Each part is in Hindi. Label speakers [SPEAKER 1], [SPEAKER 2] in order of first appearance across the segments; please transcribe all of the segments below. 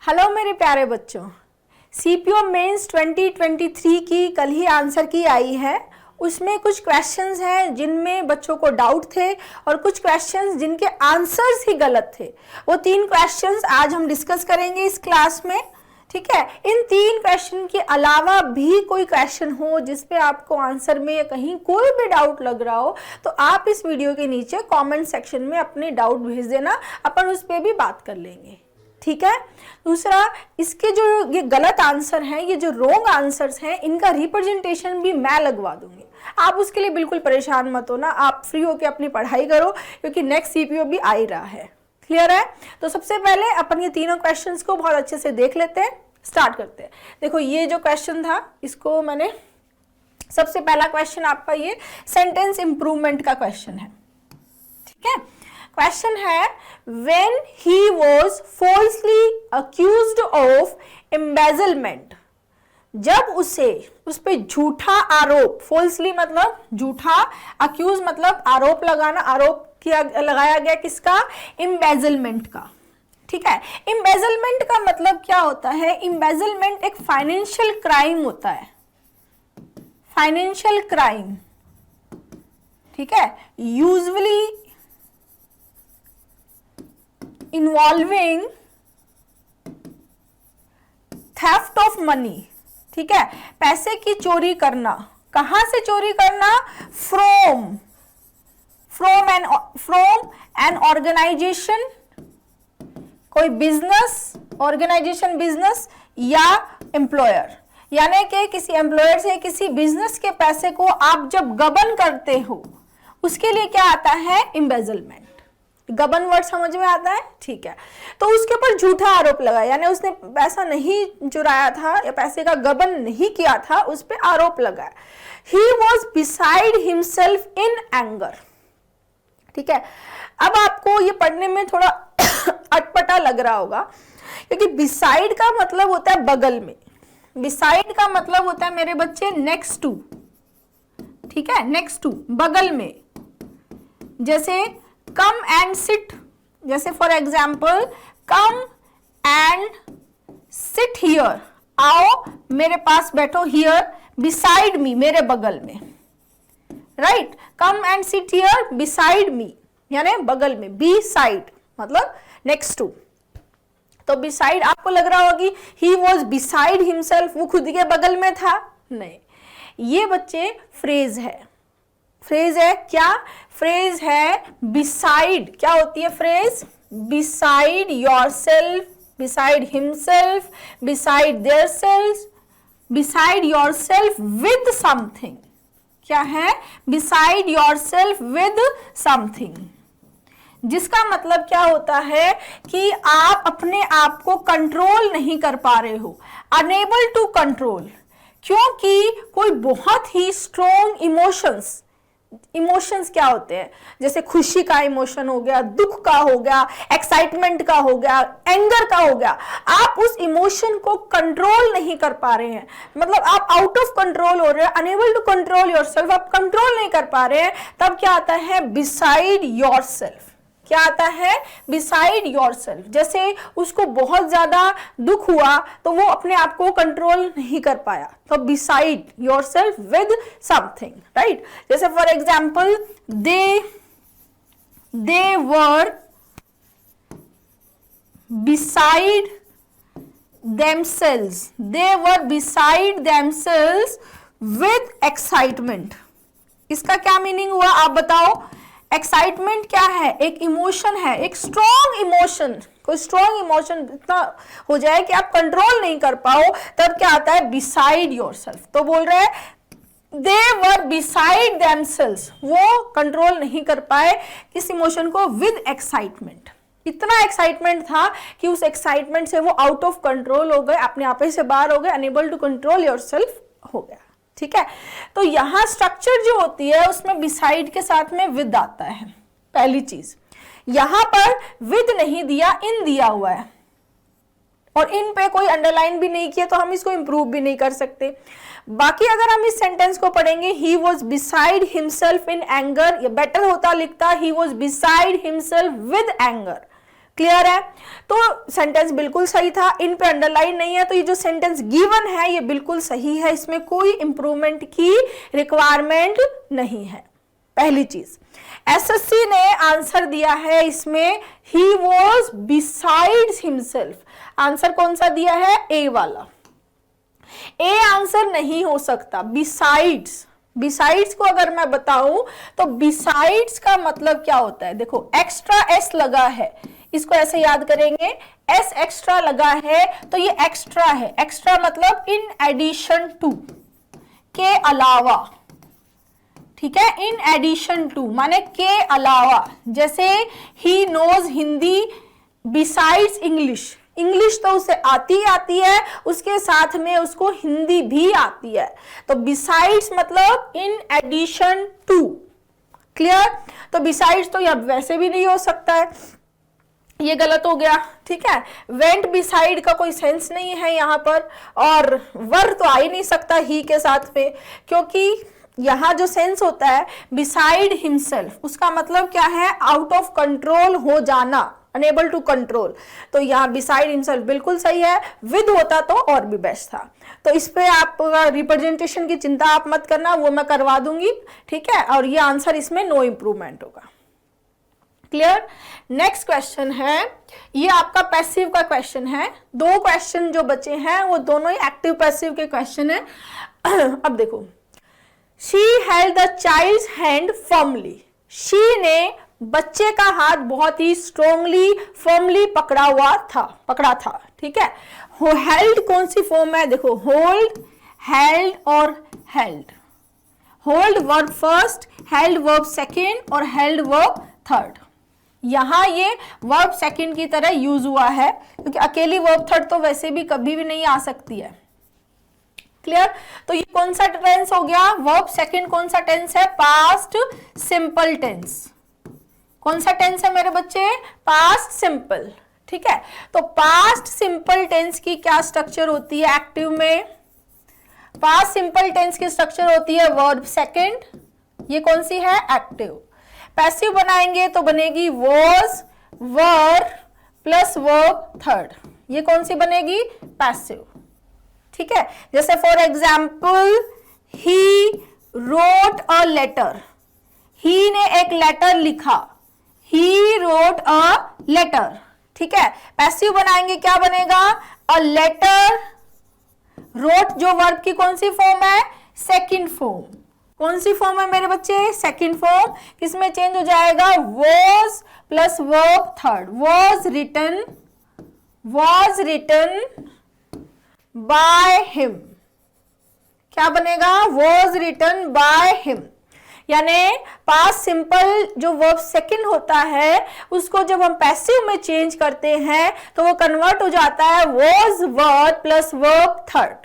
[SPEAKER 1] हेलो मेरे प्यारे बच्चों, सीपीओ मेंस 2023 की कल ही आंसर की आई है। उसमें कुछ क्वेश्चंस हैं जिनमें बच्चों को डाउट थे और कुछ क्वेश्चंस जिनके आंसर्स ही गलत थे। वो 3 क्वेश्चंस आज हम डिस्कस करेंगे इस क्लास में। ठीक है, इन 3 क्वेश्चन के अलावा भी कोई क्वेश्चन हो जिसपे आपको आंसर में या कहीं कोई भी डाउट लग रहा हो तो आप इस वीडियो के नीचे कमेंट सेक्शन में अपने डाउट भेज देना, अपन उस पर भी बात कर लेंगे। ठीक है। दूसरा, इसके जो ये गलत आंसर हैं, ये जो रॉन्ग आंसर्स हैं, इनका रिप्रेजेंटेशन भी मैं लगवा दूंगी। आप उसके लिए बिल्कुल परेशान मत होना, आप फ्री होकर अपनी पढ़ाई करो क्योंकि नेक्स्ट सीपीओ भी आ ही रहा है। क्लियर है? तो सबसे पहले अपन ये तीनों क्वेश्चंस को बहुत अच्छे से देख लेते हैं, स्टार्ट करते हैं। देखो, ये जो क्वेश्चन था इसको मैंने सबसे पहला क्वेश्चन आपका ये सेंटेंस इंप्रूवमेंट का क्वेश्चन है। ठीक है, क्वेश्चन है when he was falsely accused of embezzlement, जब उस पे झूठा आरोप, falsely मतलब झूठा, accuse मतलब आरोप लगाना, लगाया गया किसका? embezzlement का। ठीक है, embezzlement का मतलब क्या होता है? embezzlement एक फाइनेंशियल क्राइम होता है, फाइनेंशियल क्राइम। ठीक है, usually involving theft of money. ठीक है, पैसे की चोरी करना। कहां से चोरी करना? फ्रॉम एन ऑर्गेनाइजेशन, कोई बिजनेस, ऑर्गेनाइजेशन बिजनेस या एम्प्लॉयर, यानी कि किसी एम्प्लॉयर से किसी बिजनेस के पैसे को आप जब गबन करते हो उसके लिए क्या आता है? एम्बेजलमेंट। गबन वर्ड समझ में आता है? ठीक है, तो उसके ऊपर झूठा आरोप लगा, यानी उसने पैसा नहीं चुराया था या पैसे का गबन नहीं किया था, उस पर आरोप लगा। He was beside himself in anger। ठीक है, अब आपको ये पढ़ने में थोड़ा अटपटा लग रहा होगा क्योंकि beside का मतलब होता है बगल में, beside का मतलब होता है मेरे बच्चे next to। ठीक है, next to बगल में, जैसे कम एंड सिट, जैसे for example come and sit here, आओ मेरे पास बैठो, हियर बिसाइड मी, मेरे बगल में। Right, come and sit here beside me, यानी बगल में, बी साइड मतलब नेक्स्ट टू। तो बिसाइड आपको लग रहा होगी ही वॉज बिसाइड हिमसेल्फ, वो खुद के बगल में था? नहीं, ये बच्चे फ्रेज है। फ्रेज है क्या? फ्रेज है बिसाइड। क्या होती है phrase? Beside yourself, beside himself, beside theirself, beside yourself with something. क्या है? बिसाइड योरसेल्फ विद समथिंग, जिसका मतलब क्या होता है कि आप अपने आप को कंट्रोल नहीं कर पा रहे हो, अनेबल टू कंट्रोल, क्योंकि कोई बहुत ही स्ट्रॉन्ग इमोशंस क्या होते हैं? जैसे खुशी का इमोशन हो गया, दुख का हो गया, एक्साइटमेंट का हो गया, एंगर का हो गया। आप उस इमोशन को कंट्रोल नहीं कर पा रहे हैं, मतलब आप आउट ऑफ कंट्रोल हो रहे हैं, अनेबल टू कंट्रोल योरसेल्फ, आप कंट्रोल नहीं कर पा रहे हैं। तब क्या आता है? Beside yourself. क्या आता है? Beside yourself. जैसे उसको बहुत ज्यादा दुख हुआ तो वो अपने आप को कंट्रोल नहीं कर पाया, तो beside yourself with something. Right, जैसे for example they were beside themselves, they were beside themselves with excitement। इसका क्या मीनिंग हुआ आप बताओ? एक्साइटमेंट क्या है? एक इमोशन है, एक स्ट्रॉन्ग इमोशन। कोई स्ट्रॉन्ग इमोशन इतना हो जाए कि आप कंट्रोल नहीं कर पाओ, तब क्या आता है? Beside yourself. तो बोल रहे हैं दे वर बिसाइड देमसेल्व्स, वो कंट्रोल नहीं कर पाए किस इमोशन को? With excitement. इतना एक्साइटमेंट था कि उस एक्साइटमेंट से वो आउट ऑफ कंट्रोल हो गए, अपने आप से बाहर हो गए, अनेबल टू कंट्रोल योरसेल्फ हो गया। ठीक है, तो यहां स्ट्रक्चर जो होती है उसमें बिसाइड के साथ में विद आता है। पहली चीज, यहां पर विद नहीं दिया, इन दिया हुआ है, और इन पे कोई अंडरलाइन भी नहीं किया, तो हम इसको इंप्रूव भी नहीं कर सकते। बाकी अगर हम इस सेंटेंस को पढ़ेंगे, he was beside himself in anger, ये बेटर होता लिखता he was beside himself with anger. Clear है? तो सेंटेंस बिल्कुल सही था, इन पे अंडरलाइन नहीं है, तो ये जो सेंटेंस गिवन है ये बिल्कुल सही है, इसमें कोई इंप्रूवमेंट की रिक्वायरमेंट नहीं है। पहली चीज, एसएससी ने आंसर दिया है इसमें, he was besides himself. Answer कौन सा दिया है? ए वाला। ए आंसर नहीं हो सकता, बिसाइड्स। बिसाइड्स को अगर मैं बताऊं तो बिसाइड्स का मतलब क्या होता है? देखो एक्स्ट्रा एस लगा है, इसको ऐसे याद करेंगे, एस एक्स्ट्रा लगा है तो ये एक्स्ट्रा है। एक्स्ट्रा मतलब इन एडिशन टू, के अलावा, ठीक है? इन एडिशन टू माने के अलावा। जैसे ही knows Hindi besides English, English तो उसे आती है, उसके साथ में उसको हिंदी भी आती है, तो बिसाइड्स मतलब इन एडिशन टू। क्लियर? तो बिसाइड्स तो यह वैसे भी नहीं हो सकता है, ये गलत हो गया, ठीक है? वेंट बिसाइड का कोई सेंस नहीं है यहाँ पर, और वर तो आ ही नहीं सकता ही के साथ में, क्योंकि यहाँ जो सेंस होता है बिसाइड हिमसेल्फ, उसका मतलब क्या है? आउट ऑफ कंट्रोल हो जाना, अनेबल टू कंट्रोल। तो यहाँ बिसाइड हिमसेल्फ बिल्कुल सही है, विद होता तो और भी बेस्ट था। तो इस पे आप रिप्रेजेंटेशन की चिंता आप मत करना, वो मैं करवा दूंगी, ठीक है? और ये आंसर इसमें नो इंप्रूवमेंट होगा। क्लियर? नेक्स्ट क्वेश्चन है, ये आपका पैसिव का क्वेश्चन है। दो क्वेश्चन जो बचे हैं वो दोनों ही एक्टिव पैसिव के क्वेश्चन है। अब देखो, she held the child's hand firmly. She ने बच्चे का हाथ बहुत ही स्ट्रोंगली, फर्मली पकड़ा था, ठीक है? हो हेल्ड कौन सी फॉर्म है? देखो, होल्ड, हेल्ड और held. Hold verb first, held verb second और हेल्ड वर्ब थर्ड। यहां ये वर्ब सेकेंड की तरह यूज हुआ है, क्योंकि अकेली वर्ब थर्ड तो वैसे भी कभी भी नहीं आ सकती है। क्लियर? तो ये कौन सा टेंस हो गया? वर्ब सेकेंड कौन सा टेंस है? Past simple tense. कौन सा टेंस है मेरे बच्चे? पास्ट सिंपल, ठीक है? तो पास्ट सिंपल टेंस की क्या स्ट्रक्चर होती है एक्टिव में? पास्ट सिंपल टेंस की स्ट्रक्चर होती है वर्ब सेकेंड, ये कौन सी है? एक्टिव। पैसिव बनाएंगे तो बनेगी was, were plus verb third, ये कौन सी बनेगी? पैसिव, ठीक है? जैसे for example, he wrote a letter, he ने एक लेटर लिखा, ही रोट अ लेटर, ठीक है? पैसिव बनाएंगे क्या बनेगा? अ लेटर रोट, जो वर्ब की कौन सी फॉर्म है? Second form. कौन सी फॉर्म है मेरे बच्चे? Second form. किसमें चेंज हो जाएगा? Was plus verb third. Was written by him, क्या बनेगा? Was written by him. यानी पास्ट सिंपल जो वर्ब सेकंड होता है उसको जब हम पैसिव में चेंज करते हैं तो वो कन्वर्ट हो जाता है was verb plus verb third,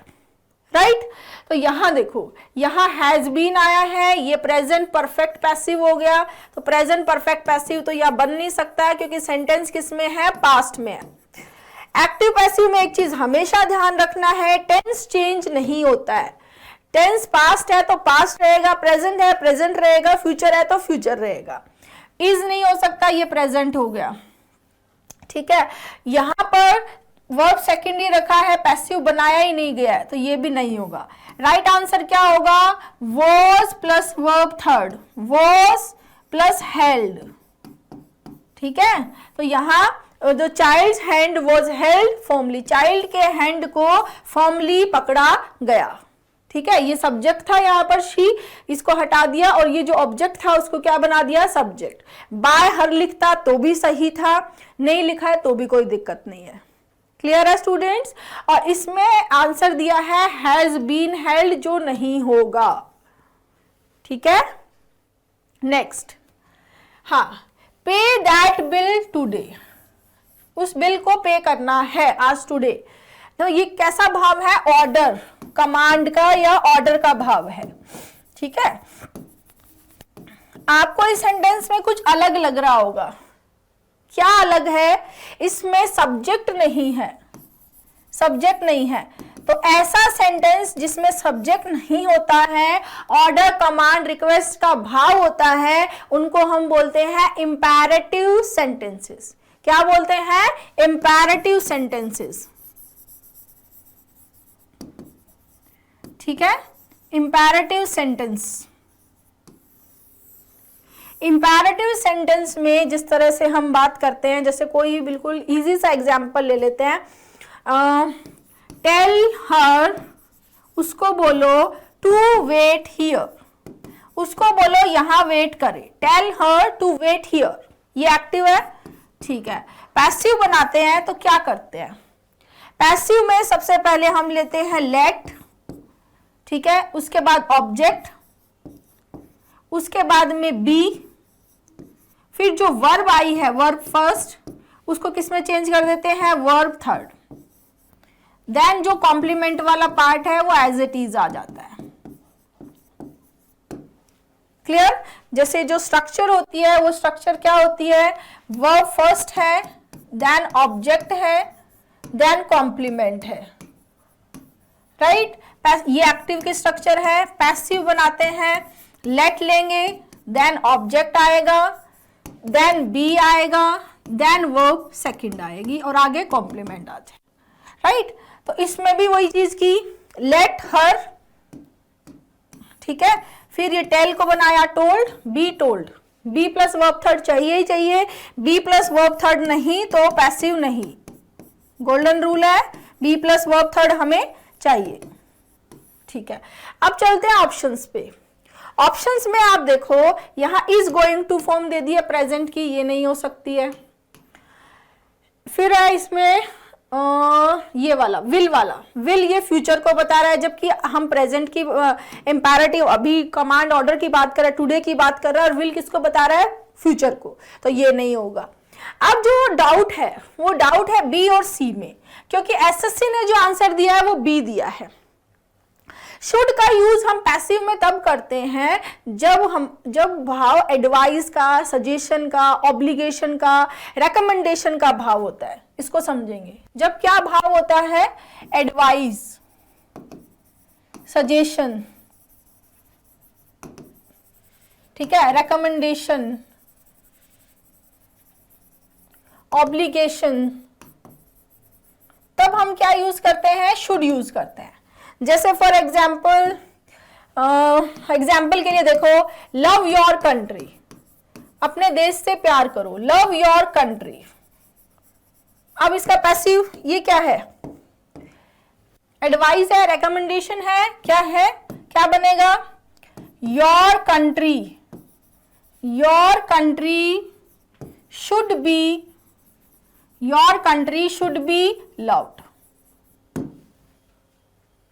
[SPEAKER 1] right? तो यहां देखो, यहां हैज बीन आया है, ये प्रेजेंट परफेक्ट पैसिव हो गया। तो प्रेजेंट परफेक्ट पैसिव तो यह बन नहीं सकता है, क्योंकि सेंटेंस किस में है? पास्ट में है। एक्टिव पैसिव में एक चीज हमेशा ध्यान रखना है, टेंस चेंज नहीं होता है। टेंस पास्ट है तो पास्ट रहेगा, प्रेजेंट है प्रेजेंट रहेगा, फ्यूचर है तो फ्यूचर रहेगा। इज नहीं हो सकता, ये प्रेजेंट हो गया, ठीक है? यहां पर वर्ब सेकंड ही रखा है, पैसिव बनाया ही नहीं गया है, तो ये भी नहीं होगा। राइट आंसर क्या होगा? Was plus verb third, was plus held, ठीक है? तो यहां जो child hand was held formally, child के हैंड को फॉर्मली पकड़ा गया, ठीक है? ये सब्जेक्ट था यहाँ पर शी, इसको हटा दिया, और ये जो ऑब्जेक्ट था उसको क्या बना दिया? सब्जेक्ट। बाय हर लिखता तो भी सही था, नहीं लिखा है तो भी कोई दिक्कत नहीं है। क्लियर है स्टूडेंट्स? और इसमें आंसर दिया है हैज बीन हेल्ड, जो नहीं होगा, ठीक है? नेक्स्ट, हाँ, पे दैट बिल टुडे, उस बिल को पे करना है आज, टुडे। तो ये कैसा भाव है? ऑर्डर, कमांड का या ऑर्डर का भाव है, ठीक है? आपको इस सेंटेंस में कुछ अलग लग रहा होगा, क्या अलग है? इसमें सब्जेक्ट नहीं है, सब्जेक्ट नहीं है। तो ऐसा सेंटेंस जिसमें सब्जेक्ट नहीं होता है, ऑर्डर, कमांड, रिक्वेस्ट का भाव होता है, उनको हम बोलते हैं इंपैरेटिव सेंटेंसेस। क्या बोलते हैं? Imperative sentences. ठीक है, इंपैरेटिव सेंटेंस। इंपैरेटिव सेंटेंस में जिस तरह से हम बात करते हैं, जैसे कोई बिल्कुल इजी सा एग्जांपल ले लेते हैं, टेल हर, उसको बोलो टू वेट हियर, उसको बोलो यहां वेट करे, tell her to wait here, ये एक्टिव है। ठीक है, पैसिव बनाते हैं तो क्या करते हैं? पैसिव में सबसे पहले हम लेते हैं लेट, ठीक है, उसके बाद ऑब्जेक्ट, उसके बाद में बी, फिर जो वर्ब आई है वर्ब फर्स्ट, उसको किस में चेंज कर देते हैं? Verb third. देन जो कॉम्प्लीमेंट वाला पार्ट है वो एज इट इज आ जाता है। क्लियर? जैसे जो स्ट्रक्चर होती है वो स्ट्रक्चर क्या होती है? वर्ब फर्स्ट है, देन ऑब्जेक्ट है, देन कॉम्प्लीमेंट है, राइट? ये एक्टिव की स्ट्रक्चर है। पैसिव बनाते हैं, लेट लेंगे, देन ऑब्जेक्ट आएगा, देन बी आएगा, देन वर्ब सेकंड आएगी और आगे कॉम्प्लीमेंट आ जाए, राइट? तो इसमें भी वही चीज की, लेट हर, ठीक है, फिर ये टेल को बनाया told, be told, be plus verb third चाहिए ही चाहिए, बी प्लस वर्ब थर्ड नहीं तो पैसिव नहीं, गोल्डन रूल है, बी प्लस वर्ब थर्ड हमें चाहिए। ठीक है, अब चलते हैं ऑप्शंस पे। ऑप्शंस में आप देखो यहां इज गोइंग टू फॉर्म दे दी है प्रेजेंट की, ये नहीं हो सकती है। फिर है इसमें ये वाला विल वाला, विल ये फ्यूचर को बता रहा है, जबकि हम प्रेजेंट की इंपैरेटिव अभी कमांड ऑर्डर की बात कर रहे हैं, टुडे की बात कर रहा है, और विल किसको बता रहा है? फ्यूचर को, तो ये नहीं होगा। अब जो डाउट है वो डाउट है बी और सी में, क्योंकि एसएससी ने जो आंसर दिया है वो बी दिया है। शुड का यूज हम पैसिव में तब करते हैं जब भाव एडवाइस का, सजेशन का, ऑब्लिगेशन का, रेकमेंडेशन का भाव होता है। इसको समझेंगे, जब क्या भाव होता है? एडवाइस, सजेशन, ठीक है, रेकमेंडेशन, ऑब्लिगेशन, तब हम क्या यूज करते हैं? शुड यूज करते हैं। जैसे फॉर एग्जाम्पल के लिए देखो, लव योर कंट्री, अपने देश से प्यार करो, लव योर कंट्री। अब इसका पैसिव ये क्या है? एडवाइस है, रेकमेंडेशन है, क्या है? क्या बनेगा? Your country should be loved.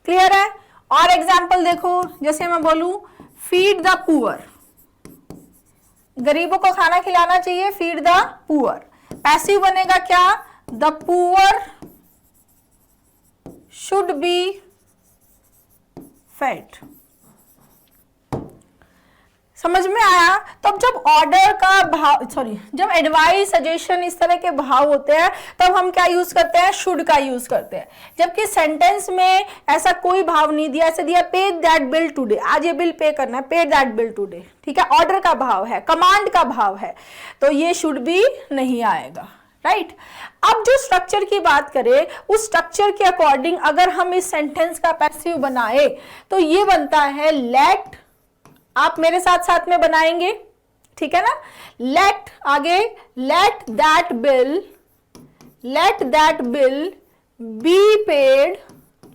[SPEAKER 1] Clear है? और एग्जाम्पल देखो, जैसे मैं बोलूं फीड द पुअर, गरीबों को खाना खिलाना चाहिए, फीड द पुअर। पैसिव बनेगा क्या? The poor should be fed. समझ में आया? तो अब जब ऑर्डर का भाव, जब एडवाइस, सजेशन इस तरह के भाव होते हैं तब हम क्या यूज करते हैं? शुड का यूज करते हैं। जबकि सेंटेंस में ऐसा कोई भाव नहीं दिया, ऐसे दिया पे दैट बिल टुडे, आज ये बिल पे करना है, पे दैट बिल टुडे, ठीक है, ऑर्डर का भाव है, कमांड का भाव है, तो ये शुड भी नहीं आएगा, राइट? अब जो स्ट्रक्चर की बात करें, उस स्ट्रक्चर के अकॉर्डिंग अगर हम इस सेंटेंस का पैसिव बनाए तो ये बनता है लेट, आप मेरे साथ साथ में बनाएंगे, ठीक है ना? लेट, आगे let that bill be paid,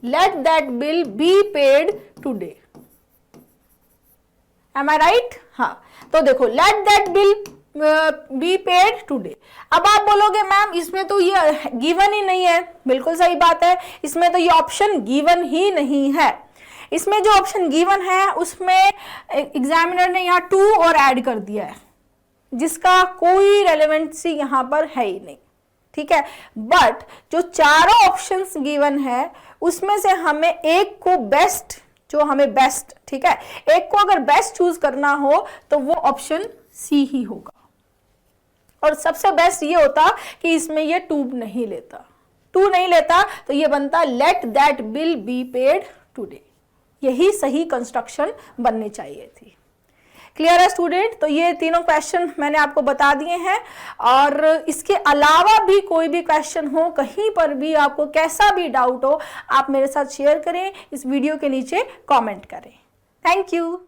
[SPEAKER 1] let that bill be paid today. Am I right? हाँ, तो देखो let that bill be paid today. अब आप बोलोगे मैम इसमें तो ये गिवन ही नहीं है। बिल्कुल सही बात है, इसमें तो ये ऑप्शन गिवन ही नहीं है। इसमें जो ऑप्शन गिवन है उसमें एग्जामिनर ने यहाँ टू और ऐड कर दिया है, जिसका कोई रेलेवेंसी यहाँ पर है ही नहीं, ठीक है? बट जो चारों ऑप्शंस गिवन है उसमें से हमें एक को बेस्ट, जो हमें बेस्ट, ठीक है, एक को अगर बेस्ट चूज करना हो तो वो ऑप्शन सी ही होगा। और सबसे बेस्ट ये होता कि इसमें ये टू नहीं लेता तो ये बनता late that bill be paid today. यही सही कंस्ट्रक्शन बननी चाहिए थी। क्लियर है स्टूडेंट? तो ये तीनों क्वेश्चन मैंने आपको बता दिए हैं, और इसके अलावा भी कोई भी क्वेश्चन हो, कहीं पर भी आपको कैसा भी डाउट हो, आप मेरे साथ शेयर करें, इस वीडियो के नीचे कमेंट करें। Thank you.